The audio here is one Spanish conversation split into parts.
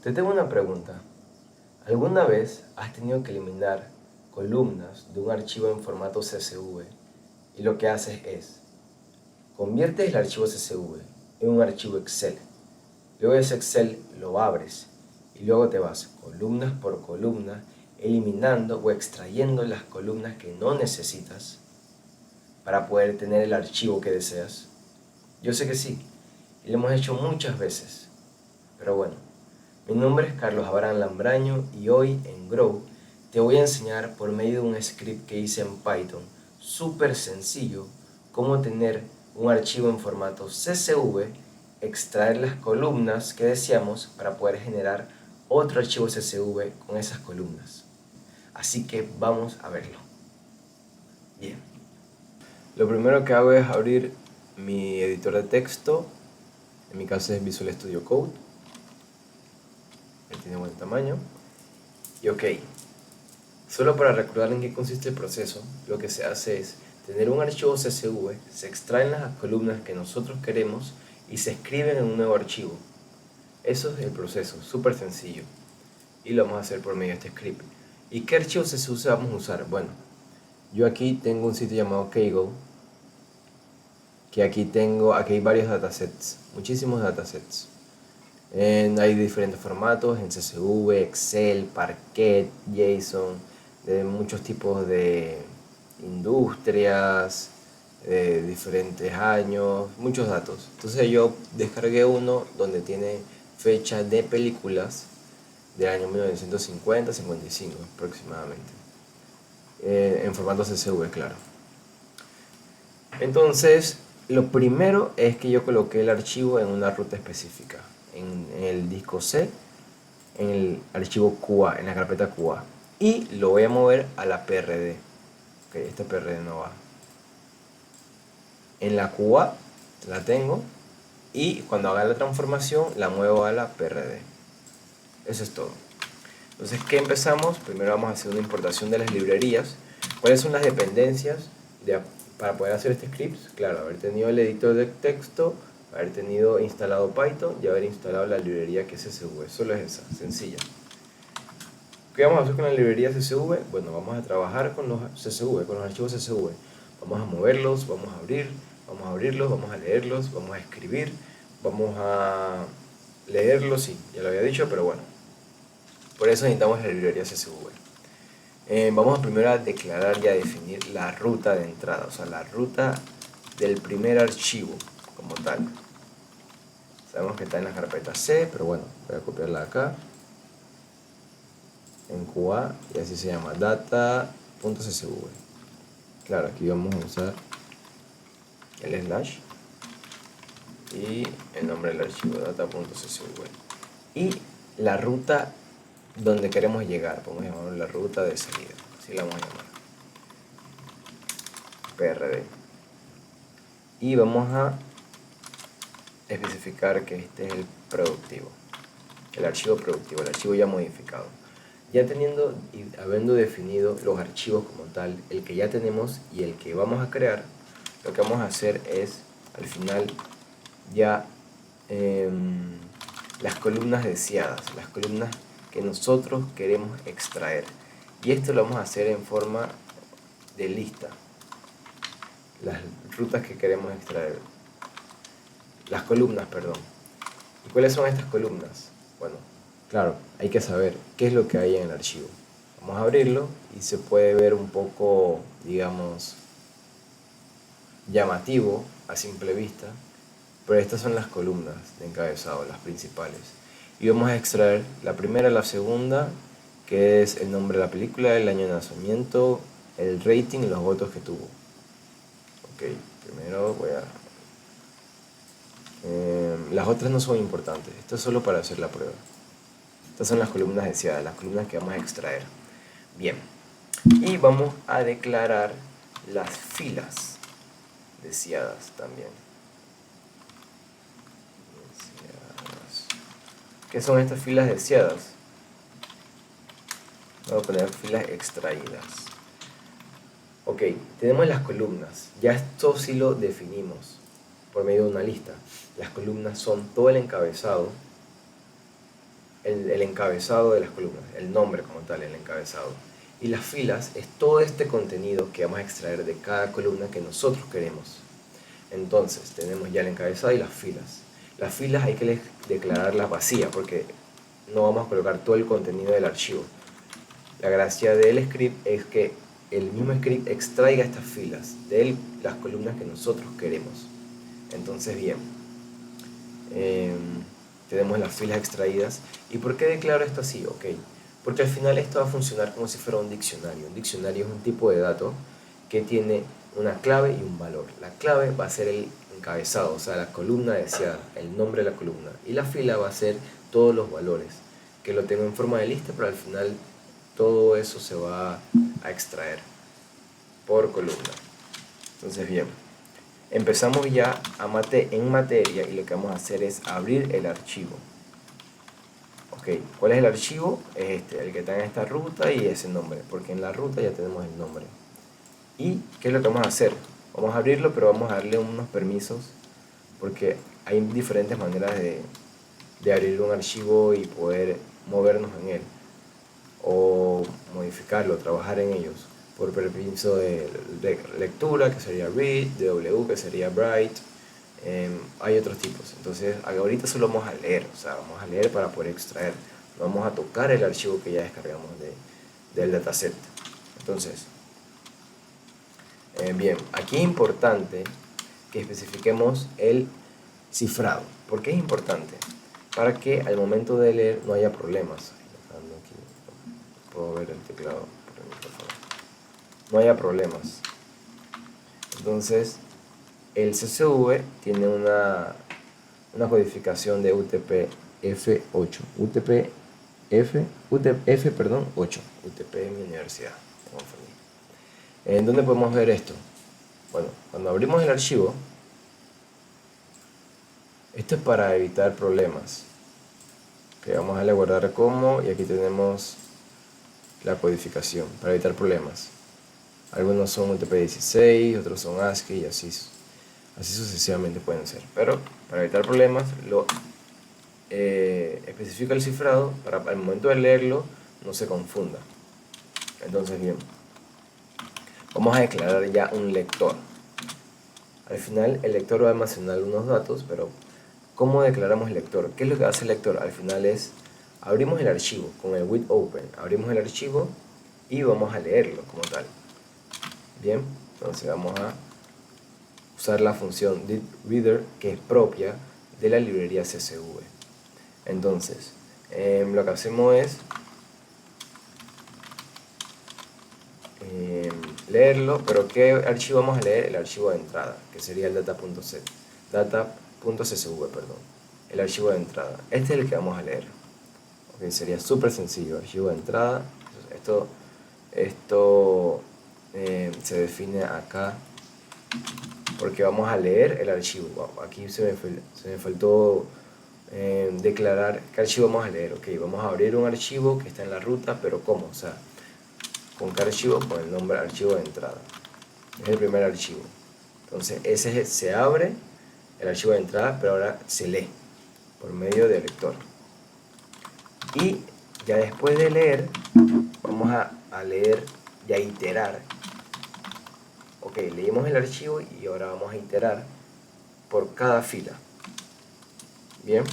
Te tengo una pregunta. ¿Alguna vez has tenido que eliminar columnas de un archivo en formato CSV y lo que haces es conviertes el archivo CSV en un archivo Excel? Luego ese Excel lo abres y luego te vas columna por columna eliminando o extrayendo las columnas que no necesitas para poder tener el archivo que deseas. Yo sé que sí, y lo hemos hecho muchas veces, pero bueno. Mi nombre es Carlos Abraham Lambraño y hoy en Grow te voy a enseñar por medio de un script que hice en Python súper sencillo cómo tener un archivo en formato CSV, extraer las columnas que deseamos para poder generar otro archivo CSV con esas columnas. Así que vamos a verlo. Bien. Lo primero que hago es abrir mi editor de texto, en mi caso es Visual Studio Code. Tiene buen tamaño. Y ok, solo para recordar en qué consiste el proceso, lo que se hace es tener un archivo CSV, se extraen las columnas que nosotros queremos y se escriben en un nuevo archivo. Eso es el proceso, súper sencillo. Y lo vamos a hacer por medio de este script. ¿Y qué archivo CSV vamos a usar? Bueno, yo aquí tengo un sitio llamado Kaggle, que aquí hay varios datasets, muchísimos datasets. Hay diferentes formatos en CSV, Excel, Parquet, JSON, de muchos tipos de industrias, de diferentes años, muchos datos. Entonces yo descargué uno donde tiene fecha de películas del año 1950-55 aproximadamente, en formato CSV, claro. Entonces, lo primero es que yo coloqué el archivo en una ruta específica, en el disco C, en el archivo QA, en la carpeta QA, y lo voy a mover a la PRD. Ok, esta PRD no va. En la QA la tengo y cuando haga la transformación la muevo a la PRD. Eso es todo. Entonces, ¿qué empezamos? Primero vamos a hacer una importación de las librerías. ¿Cuáles son las dependencias para poder hacer este script? Claro, haber tenido el editor de texto, haber tenido instalado Python y haber instalado la librería que es CSV. Solo es esa, sencilla. ¿Qué vamos a hacer con la librería CSV? Bueno, vamos a trabajar con los CSV, con los archivos CSV. Vamos a moverlos, vamos a abrirlos, vamos a leerlos, vamos a escribir, vamos a leerlos, sí, ya lo había dicho, pero bueno. Por eso necesitamos la librería CSV. Vamos primero a declarar y a definir la ruta de entrada, o sea, la ruta del primer archivo como tal. Sabemos que está en la carpeta C, pero bueno, voy a copiarla acá en QA y así se llama data.csv. Claro, aquí vamos a usar el slash y el nombre del archivo data.csv y la ruta donde queremos llegar, podemos llamarlo la ruta de salida, así la vamos a llamar, PRD, y vamos a especificar que este es el productivo, el archivo productivo, el archivo ya modificado. Ya teniendo y habiendo definido los archivos como tal, el que ya tenemos y el que vamos a crear, lo que vamos a hacer es al final ya las columnas deseadas, las columnas que nosotros queremos extraer, y esto lo vamos a hacer en forma de lista, las rutas que queremos extraer, las columnas, perdón. ¿Y cuáles son estas columnas? Bueno, claro, hay que saber qué es lo que hay en el archivo. Vamos a abrirlo y se puede ver un poco, digamos, llamativo a simple vista, pero estas son las columnas de encabezado, las principales. Y vamos a extraer la primera, la segunda, que es el nombre de la película, el año de nacimiento, el rating y los votos que tuvo. Ok, primero voy a... las otras no son importantes, esto es solo para hacer la prueba. Estas son las columnas deseadas, las columnas que vamos a extraer. Bien, y vamos a declarar las filas deseadas también. ¿Qué son estas filas deseadas? Vamos a poner filas extraídas. Ok, tenemos las columnas. Ya esto sí lo definimos por medio de una lista. Las columnas son todo el encabezado, el encabezado de las columnas, el nombre como tal, el encabezado. Y las filas es todo este contenido que vamos a extraer de cada columna que nosotros queremos. Entonces tenemos ya el encabezado y las filas. Las filas hay que declararlas vacías porque no vamos a colocar todo el contenido del archivo. La gracia del script es que el mismo script extraiga estas filas de las columnas que nosotros queremos. Entonces bien, tenemos las filas extraídas. ¿Y por qué declaro esto así? Ok, porque al final esto va a funcionar como si fuera un diccionario. Un diccionario es un tipo de dato que tiene una clave y un valor. La clave va a ser el encabezado, o sea, la columna deseada, el nombre de la columna. Y la fila va a ser todos los valores, que lo tengo en forma de lista, pero al final todo eso se va a extraer por columna. Entonces bien, empezamos ya en materia y lo que vamos a hacer es abrir el archivo. Ok, ¿cuál es el archivo? Es este, el que está en esta ruta y ese nombre, porque en la ruta ya tenemos el nombre. ¿Y qué es lo que vamos a hacer? Vamos a abrirlo, pero vamos a darle unos permisos, porque hay diferentes maneras de abrir un archivo y poder movernos en él, o modificarlo, trabajar en ellos, por permiso de lectura, que sería read, DW, que sería write. Hay otros tipos. Entonces ahorita solo vamos a leer, o sea, vamos a leer para poder extraer. No vamos a tocar el archivo que ya descargamos del dataset. Entonces, bien, aquí es importante que especifiquemos el cifrado. ¿Por qué es importante? Para que al momento de leer no haya problemas. Aquí puedo ver el teclado por el micrófono. No haya problemas. Entonces, el CSV tiene una codificación de UTF-8. UTF, perdón, 8. UTP en mi universidad. ¿En dónde podemos ver esto? Bueno, cuando abrimos el archivo, esto es para evitar problemas. Que vamos a darle a guardar como, y aquí tenemos la codificación para evitar problemas. Algunos son UTP-16, otros son ASCII y así sucesivamente pueden ser. Pero para evitar problemas, lo especifico el cifrado para al momento de leerlo no se confunda. Entonces, bien, vamos a declarar ya un lector. Al final, el lector va a almacenar unos datos, pero ¿cómo declaramos el lector? ¿Qué es lo que hace el lector? Al final abrimos el archivo con el with open, abrimos el archivo y vamos a leerlo como tal. Bien, entonces vamos a usar la función reader, que es propia de la librería CSV. Entonces, lo que hacemos es leerlo, pero ¿qué archivo vamos a leer? El archivo de entrada, que sería el data.csv, perdón, el archivo de entrada. Este es el que vamos a leer. Okay, sería súper sencillo, archivo de entrada. Esto se define acá porque vamos a leer el archivo. Wow, aquí se me faltó declarar qué archivo vamos a leer. Ok, vamos a abrir un archivo que está en la ruta, pero ¿cómo? O sea, ¿con qué archivo? Con el nombre archivo de entrada. Es el primer archivo. Entonces ese se abre, el archivo de entrada, pero ahora se lee por medio del lector. Y ya después de leer, vamos a leer y a iterar. Ok, leímos el archivo y ahora vamos a iterar por cada fila. Bien.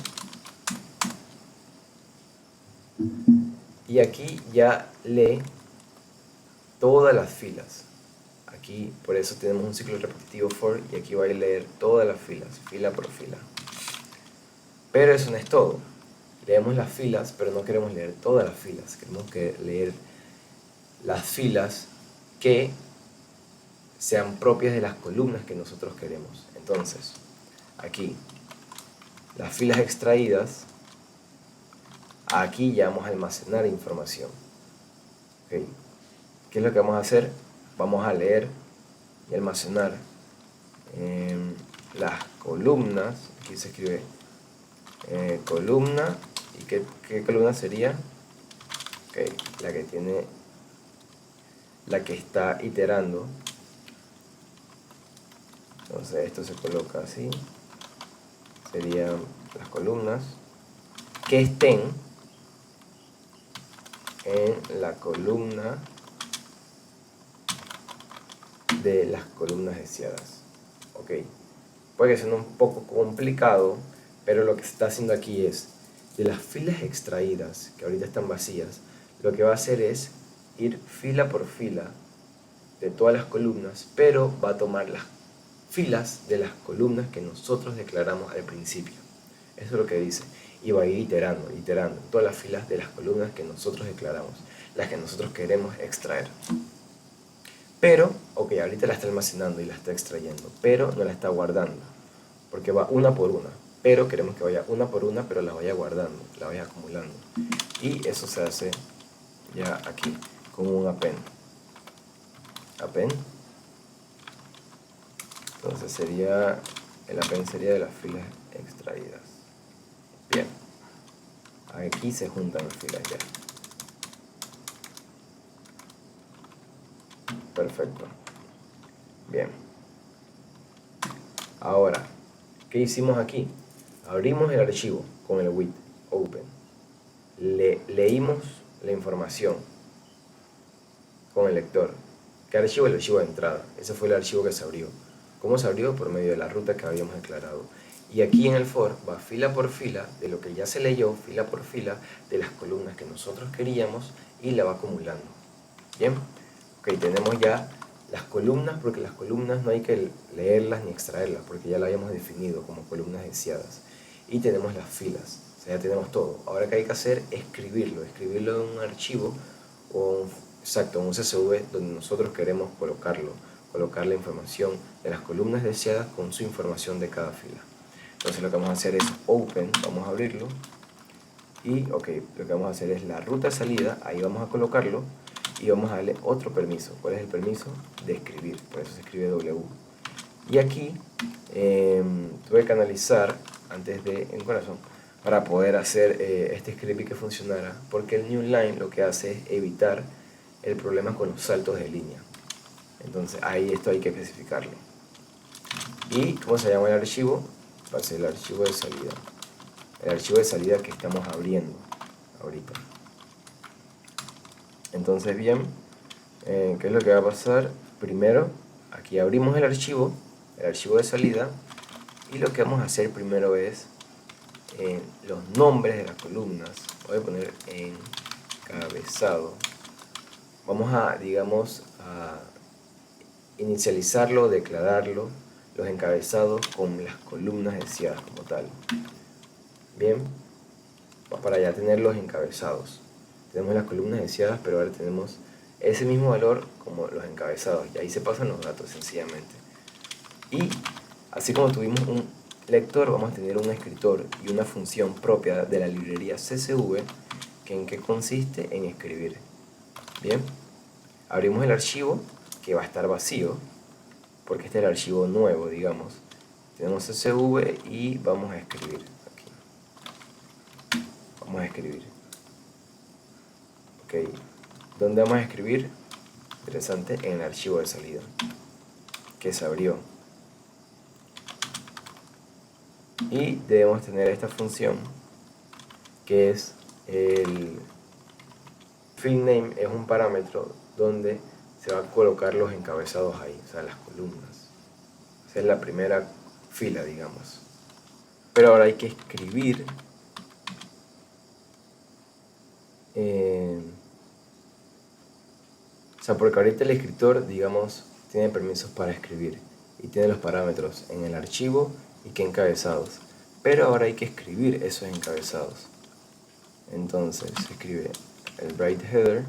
Y aquí ya lee todas las filas. Aquí por eso tenemos un ciclo repetitivo for, y aquí va a leer todas las filas, fila por fila. Pero eso no es todo. Leemos las filas, pero no queremos leer todas las filas. Queremos leer las filas que sean propias de las columnas que nosotros queremos. Entonces, aquí, las filas extraídas, aquí ya vamos a almacenar información. Okay. ¿Qué es lo que vamos a hacer? Vamos a leer y almacenar las columnas. Aquí se escribe columna. ¿Y qué columna sería? Okay, la que está iterando. Entonces esto se coloca así. Serían las columnas que estén en la columna de las columnas deseadas. Ok, puede que sea un poco complicado, pero lo que se está haciendo aquí es, de las filas extraídas, que ahorita están vacías, lo que va a hacer es ir fila por fila de todas las columnas, pero va a tomar las filas de las columnas que nosotros declaramos al principio. Eso es lo que dice. Y va a ir iterando, iterando, todas las filas de las columnas que nosotros declaramos, las que nosotros queremos extraer. Pero, ok, ahorita la está almacenando y la está extrayendo, pero no la está guardando, porque va una por una. Pero queremos que vaya una por una, pero la vaya guardando, la vaya acumulando. Y eso se hace ya aquí, con un append. Append. Entonces sería, el append sería de las filas extraídas. Bien. Aquí se juntan las filas ya. Perfecto. Bien. Ahora, ¿qué hicimos aquí? Abrimos el archivo con el with open. Leímos la información con el lector. ¿Qué archivo? El archivo de entrada. Ese fue el archivo que se abrió. ¿Cómo se abrió? Por medio de la ruta que habíamos declarado. Y aquí en el for va fila por fila de lo que ya se leyó, fila por fila de las columnas que nosotros queríamos y la va acumulando. Bien, ok, tenemos ya las columnas, porque las columnas no hay que leerlas ni extraerlas, porque ya las habíamos definido como columnas deseadas. Y tenemos las filas, o sea, ya tenemos todo. Ahora que hay que hacer es escribirlo en un archivo o exacto, en un CSV donde nosotros queremos colocar la información de las columnas deseadas con su información de cada fila. Entonces lo que vamos a hacer es open, vamos a abrirlo y ok, lo que vamos a hacer es la ruta de salida, ahí vamos a colocarlo y vamos a darle otro permiso. ¿Cuál es el permiso? De escribir, por eso se escribe W. Y aquí tuve que analizar antes de en corazón para poder hacer este script y que funcionara, porque el new line lo que hace es evitar el problema con los saltos de línea. Entonces ahí esto hay que especificarlo. ¿Y cómo se llama el archivo? Va a ser el archivo de salida. El archivo de salida que estamos abriendo ahorita. Entonces bien, ¿qué es lo que va a pasar? Primero, aquí abrimos el archivo de salida, y lo que vamos a hacer primero es los nombres de las columnas. Voy a poner encabezado. Vamos a, digamos, a inicializarlo, declararlo, los encabezados con las columnas deseadas como tal. Bien, para ya tener los encabezados. Tenemos las columnas deseadas, pero ahora tenemos ese mismo valor como los encabezados, y ahí se pasan los datos sencillamente. Y así como tuvimos un lector, vamos a tener un escritor y una función propia de la librería CSV, que en qué consiste en escribir. Bien, abrimos el archivo que va a estar vacío, porque este es el archivo nuevo, digamos. Tenemos CSV y vamos a escribir aquí. Vamos a escribir. Ok, ¿dónde vamos a escribir? Interesante, en el archivo de salida, que se abrió. Y debemos tener esta función, que es el field name, es un parámetro donde se va a colocar los encabezados ahí, o sea, las columnas. Esa es la primera fila, digamos. Pero ahora hay que escribir o sea, porque ahorita el escritor, digamos, tiene permisos para escribir y tiene los parámetros en el archivo y qué encabezados. Pero ahora hay que escribir esos encabezados. Entonces se escribe el write header.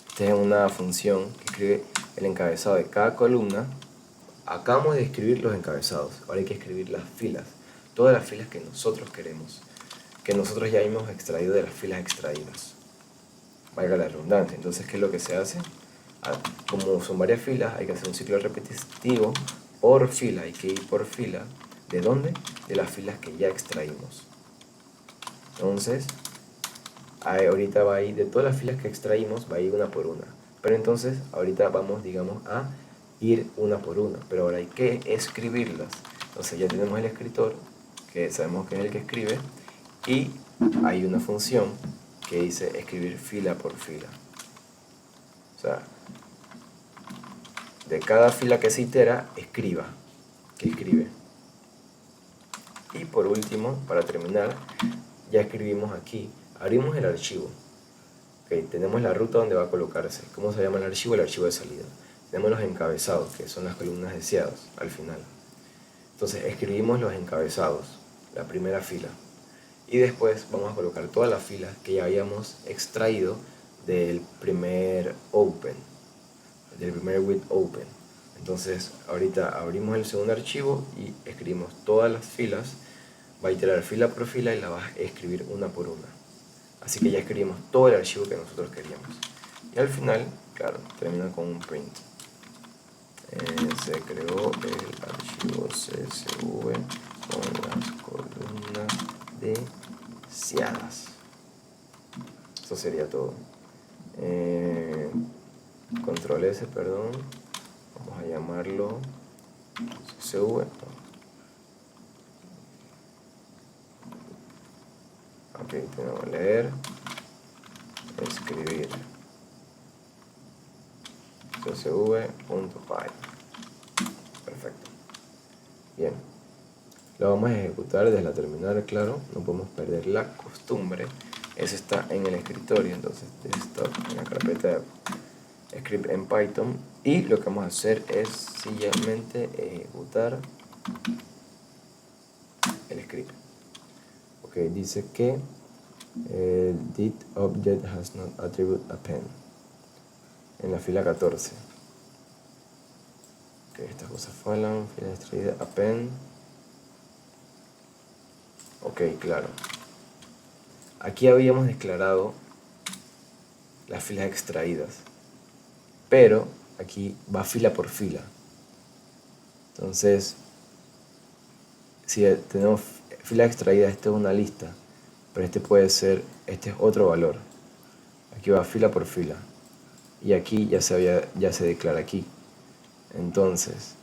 Esta es una función que escribe el encabezado de cada columna. Acabamos de escribir los encabezados, ahora hay que escribir las filas, todas las filas que nosotros queremos, que nosotros ya hemos extraído de las filas extraídas. Valga la redundancia. Entonces, ¿qué es lo que se hace? Como son varias filas, hay que hacer un ciclo repetitivo por fila, hay que ir por fila. ¿De dónde? De las filas que ya extraímos. Entonces, ahorita va a ir de todas las filas que extraímos, va a ir una por una. Pero entonces, ahorita vamos, digamos, a ir una por una, pero ahora hay que escribirlas. Entonces ya tenemos el escritor, que sabemos que es el que escribe, y hay una función que dice escribir fila por fila. O sea, de cada fila que se itera, escribe. Y por último, para terminar, ya escribimos aquí, abrimos el archivo. Okay, tenemos la ruta donde va a colocarse. ¿Cómo se llama el archivo? El archivo de salida. Tenemos los encabezados, que son las columnas deseadas al final. Entonces escribimos los encabezados, la primera fila. Y después vamos a colocar todas las filas que ya habíamos extraído del primer open, del primer with open. Entonces ahorita abrimos el segundo archivo y escribimos todas las filas. Va a iterar fila por fila y la va a escribir una por una. Así que ya escribimos todo el archivo que nosotros queríamos. Y al final, claro, termina con un print. Se creó el archivo CSV con las columnas deseadas. Eso sería todo. Control S, perdón. Vamos a llamarlo CSV. Ok, tenemos que leer, escribir csv.py. Perfecto. Bien, lo vamos a ejecutar desde la terminal, claro, no podemos perder la costumbre. Eso está en el escritorio, entonces desktop, en la carpeta de script en Python, y lo que vamos a hacer es sencillamente ejecutar el script. Ok, dice que el did object has not attribute append en la fila 14. Ok, estas cosas falan, fila extraída, append. Ok, claro. Aquí habíamos declarado las filas extraídas, pero aquí va fila por fila. Entonces, si tenemos fila extraída, esta es una lista, pero este es otro valor. Aquí va fila por fila. Y aquí ya se declara aquí. Entonces,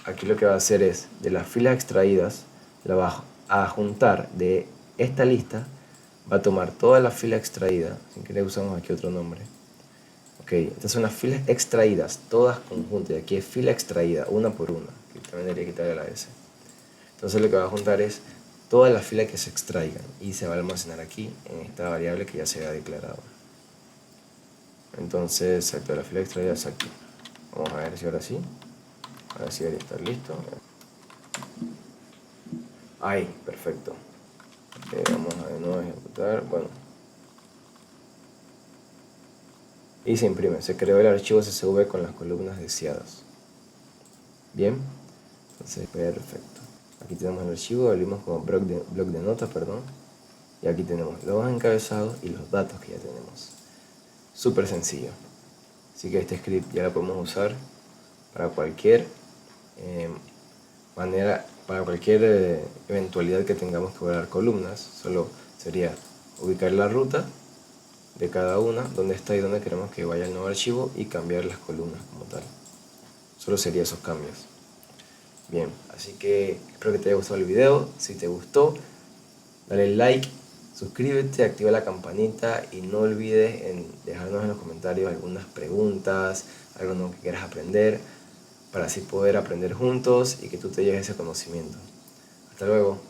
aquí lo que va a hacer es, de las filas extraídas, la va a juntar de esta lista, va a tomar toda la fila extraída, sin querer usamos aquí otro nombre. Ok, estas son las filas extraídas, todas conjuntas, y aquí es fila extraída, una por una, que también debería quitarle la S. Entonces lo que va a juntar es todas las filas que se extraigan, y se va a almacenar aquí, en esta variable que ya se ha declarado. Entonces, exacto, la fila extraída es aquí. Vamos a ver si ahora sí. Ahora sí debería estar listo. Ahí, perfecto. Vamos a de nuevo ejecutar. Bueno. Y se imprime. Se creó el archivo CSV con las columnas deseadas. Bien. Entonces, perfecto. Aquí tenemos el archivo. Abrimos como bloc de notas, perdón. Y aquí tenemos los encabezados y los datos que ya tenemos. Súper sencillo. Así que este script ya lo podemos usar para cualquier para cualquier eventualidad que tengamos que guardar columnas. Solo sería ubicar la ruta de cada una, dónde está y dónde queremos que vaya el nuevo archivo, y cambiar las columnas como tal. Solo sería esos cambios. Bien, así que espero que te haya gustado el video. Si te gustó, dale like, suscríbete, activa la campanita y no olvides en dejarnos en los comentarios algunas preguntas, algo nuevo que quieras aprender, para así poder aprender juntos y que tú te lleves ese conocimiento. Hasta luego.